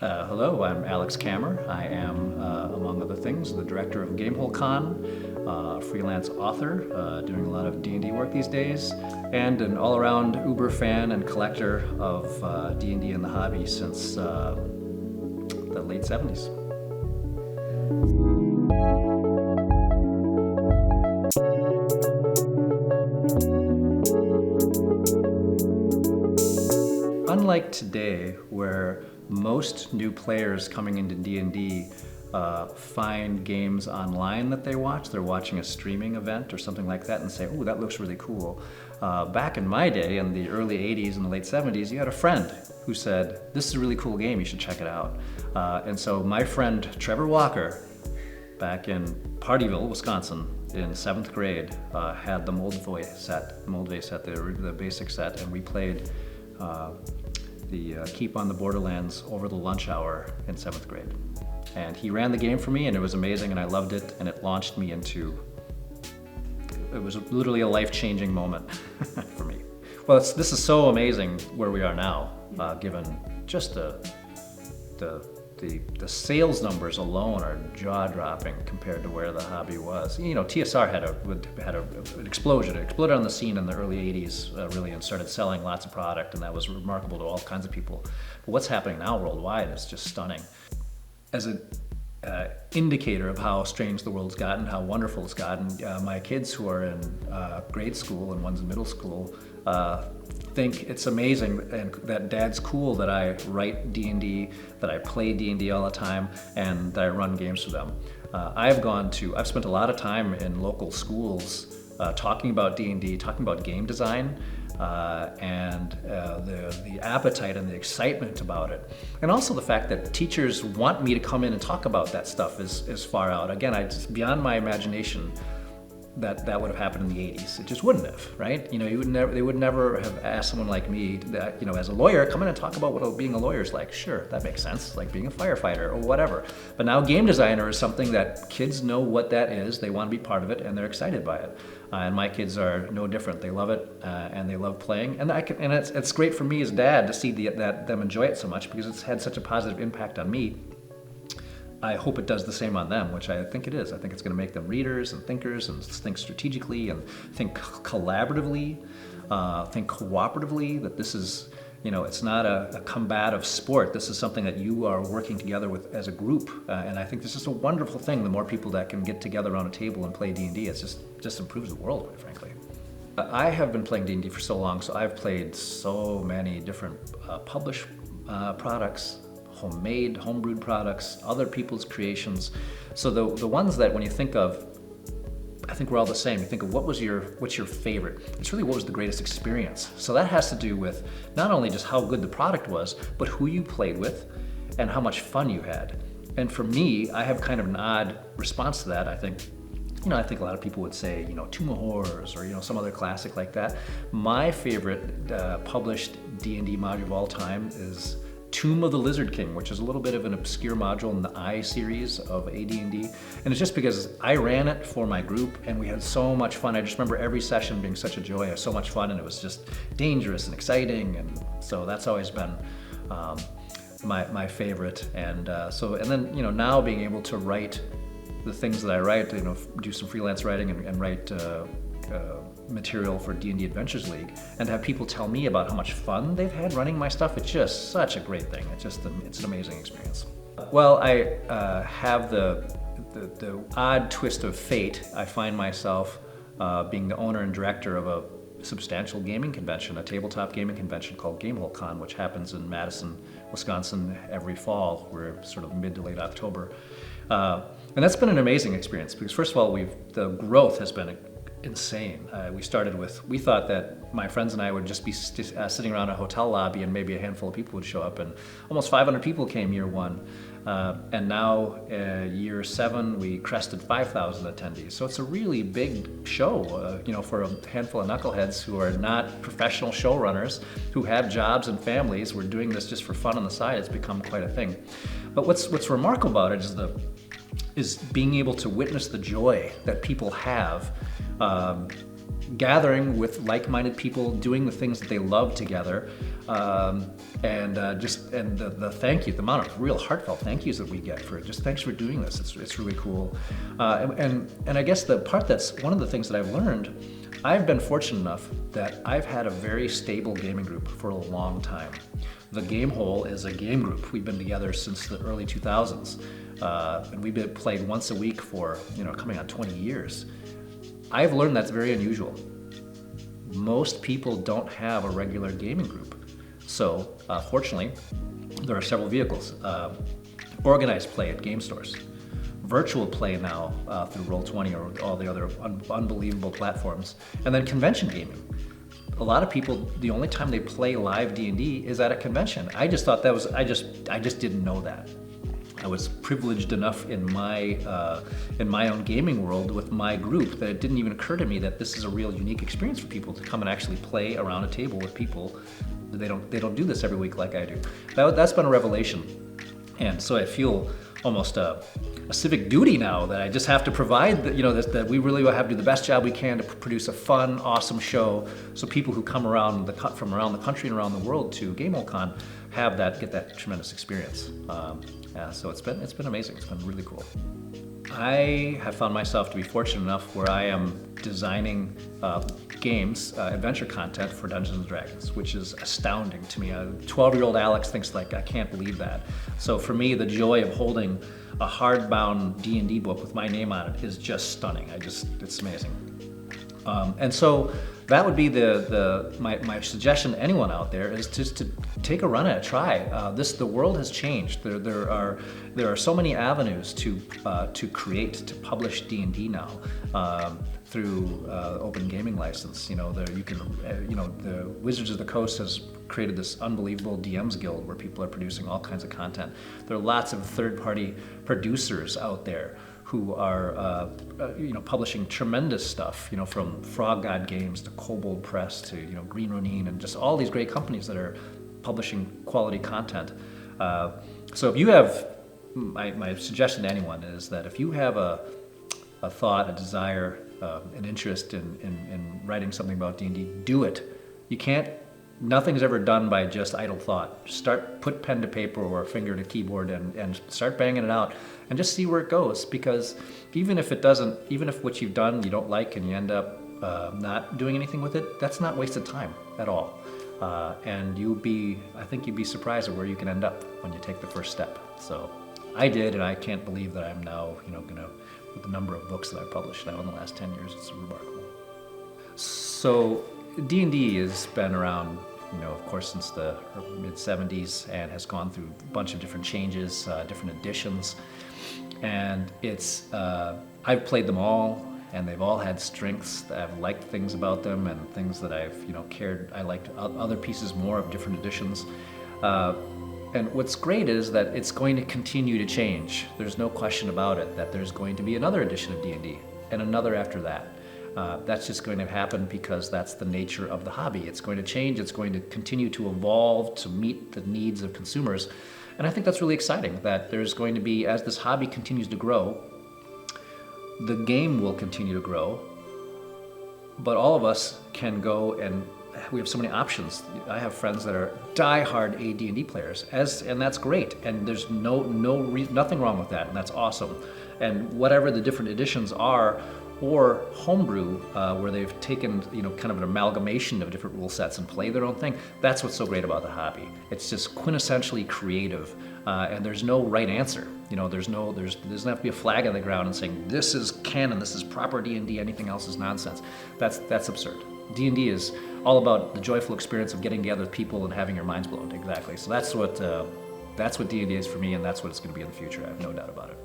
Hello, I'm Alex Kammer. I am, among other things, the director of Gamehold, freelance author, doing a lot of D&D work these days, and an all-around uber fan and collector of D&D and the hobby since the late 70s. Unlike today, where most new players coming into D&D find games online that they watch. They're watching a streaming event or something like that and say, "Oh, that looks really cool." Back in my day, in the early 80s and the late 70s, you had a friend who said, "This is a really cool game, you should check it out." And so my friend Trevor Walker, back in Partyville, Wisconsin, in 7th grade, had the Moldvay set, the basic set, and we played the Keep on the Borderlands over the lunch hour in 7th grade. And he ran the game for me, and it was amazing, and I loved it, and it launched me into, it was literally a life-changing moment for me. Well, this is so amazing where we are now, given just the sales numbers alone are jaw-dropping compared to where the hobby was. You know, TSR had an explosion. It exploded on the scene in the early 80s, really, and started selling lots of product, and that was remarkable to all kinds of people. But what's happening now worldwide is just stunning. As an indicator of how strange the world's gotten, how wonderful it's gotten, my kids who are in grade school and one's in middle school think it's amazing and that Dad's cool that I write D&D, that I play D&D all the time, and that I run games for them. I've spent a lot of time in local schools talking about D&D, talking about game design, and the appetite and the excitement about it. And also the fact that teachers want me to come in and talk about that stuff is far out. Again, it's beyond my imagination that would have happened in the 80s. It just wouldn't have, right? You know, they would never have asked someone like me that, you know, as a lawyer, come in and talk about what being a lawyer is like. Sure, that makes sense, like being a firefighter or whatever. But now game designer is something that kids know what that is, they want to be part of it, and they're excited by it. And my kids are no different. They love it, and they love playing. And it's great for me as dad to see that them enjoy it so much, because it's had such a positive impact on me. I hope it does the same on them, which I think it is. I think it's going to make them readers and thinkers and think strategically and think collaboratively, think cooperatively, that this is, you know, it's not a combative sport. This is something that you are working together with as a group. And I think this is a wonderful thing. The more people that can get together around a table and play D&D, it just improves the world, quite frankly. I have been playing D&D for so long, so I've played so many different published products, homemade, homebrewed products, other people's creations. So the ones that when you think of, I think we're all the same. You think of what's your favorite? It's really what was the greatest experience. So that has to do with not only just how good the product was, but who you played with and how much fun you had. And for me, I have kind of an odd response to that. I think a lot of people would say, you know, Tomb of Horrors or, you know, some other classic like that. My favorite published D&D module of all time is Tomb of the Lizard King, which is a little bit of an obscure module in the I series of AD&D. And it's just because I ran it for my group and we had so much fun. I just remember every session being such a joy. It was so much fun, and it was just dangerous and exciting. And so that's always been my favorite. And then, you know, now being able to write the things that I write, you know, do some freelance writing and write material for D&D Adventures League, and to have people tell me about how much fun they've had running my stuff, it's just such a great thing. It's an amazing experience. Well, I have the odd twist of fate. I find myself being the owner and director of a substantial gaming convention, a tabletop gaming convention called Gamehold, which happens in Madison, Wisconsin every fall. We're sort of mid to late October. And that's been an amazing experience because, first of all, the growth has been insane. We thought that my friends and I would just be sitting around a hotel lobby and maybe a handful of people would show up, and almost 500 people came year one. And now, year 7, we crested 5,000 attendees. So it's a really big show, you know, for a handful of knuckleheads who are not professional showrunners, who have jobs and families. We're doing this just for fun on the side. It's become quite a thing. But what's remarkable about it is being able to witness the joy that people have gathering with like-minded people, doing the things that they love together, and the thank you, the amount of real heartfelt thank yous that we get for it. Just thanks for doing this. It's really cool. And I guess the part that's one of the things that I've learned, I've been fortunate enough that I've had a very stable gaming group for a long time. The Gamehold is a game group. We've been together since the early 2000s, and we've been played once a week for coming on 20 years. I've learned that's very unusual. Most people don't have a regular gaming group. So fortunately, there are several vehicles. Organized play at game stores. Virtual play now through Roll20 or all the other unbelievable platforms. And then convention gaming. A lot of people, the only time they play live D&D is at a convention. I just thought that was, I just didn't know that. I was privileged enough in my own gaming world with my group that it didn't even occur to me that this is a real unique experience for people to come and actually play around a table with people. They don't do this every week like I do. That's been a revelation, and so I feel almost a civic duty now that I just have to provide that we really have to do the best job we can to produce a fun, awesome show, so people who come from around the country and around the world to Gamehold Con get that tremendous experience. So it's been amazing. It's been really cool. I have found myself to be fortunate enough where I am designing games, adventure content for Dungeons and Dragons, which is astounding to me. 12-year-old Alex thinks I can't believe that. So for me, the joy of holding a hardbound D&D book with my name on it is just stunning. It's amazing. And so that would be my suggestion to anyone out there is just to take a run at it, try. The world has changed. There are so many avenues to publish D&D now through open gaming license. The Wizards of the Coast has created this unbelievable DMs Guild where people are producing all kinds of content. There are lots of third-party producers out there who are publishing tremendous stuff, from Frog God Games to Kobold Press to Green Ronin, and just all these great companies that are publishing quality content. So if you have, my suggestion to anyone is that if you have a thought, a desire, an interest in writing something about D&D, do it. Nothing's ever done by just idle thought. Put pen to paper or finger to keyboard and start banging it out and just see where it goes. Because even if what you've done you don't like and you end up not doing anything with it, that's not wasted time at all. And I think you'd be surprised at where you can end up when you take the first step. So I did, and I can't believe that I'm now, with the number of books that I've published now in the last 10 years, it's remarkable. So D&D has been around, of course, since the mid-70s and has gone through a bunch of different changes, different editions. And I've played them all, and they've all had strengths. I've liked things about them and things that I've, I liked other pieces more of different editions. And what's great is that it's going to continue to change. There's no question about it that there's going to be another edition of D&D and another after that. That's just going to happen because that's the nature of the hobby. It's going to change. It's going to continue to evolve to meet the needs of consumers. And I think that's really exciting that there's going to be, as this hobby continues to grow, the game will continue to grow, but all of us can go and we have so many options. I have friends that are die-hard AD&D players, and that's great. And there's nothing wrong with that, and that's awesome. And whatever the different editions are, or homebrew, where they've taken kind of an amalgamation of different rule sets and play their own thing. That's what's so great about the hobby. It's just quintessentially creative, and there's no right answer. There doesn't have to be a flag on the ground and saying this is canon, this is proper D&D, anything else is nonsense. That's absurd. D&D is all about the joyful experience of getting together with people and having your minds blown. Exactly. So that's what D&D is for me, and that's what it's going to be in the future. I have no doubt about it.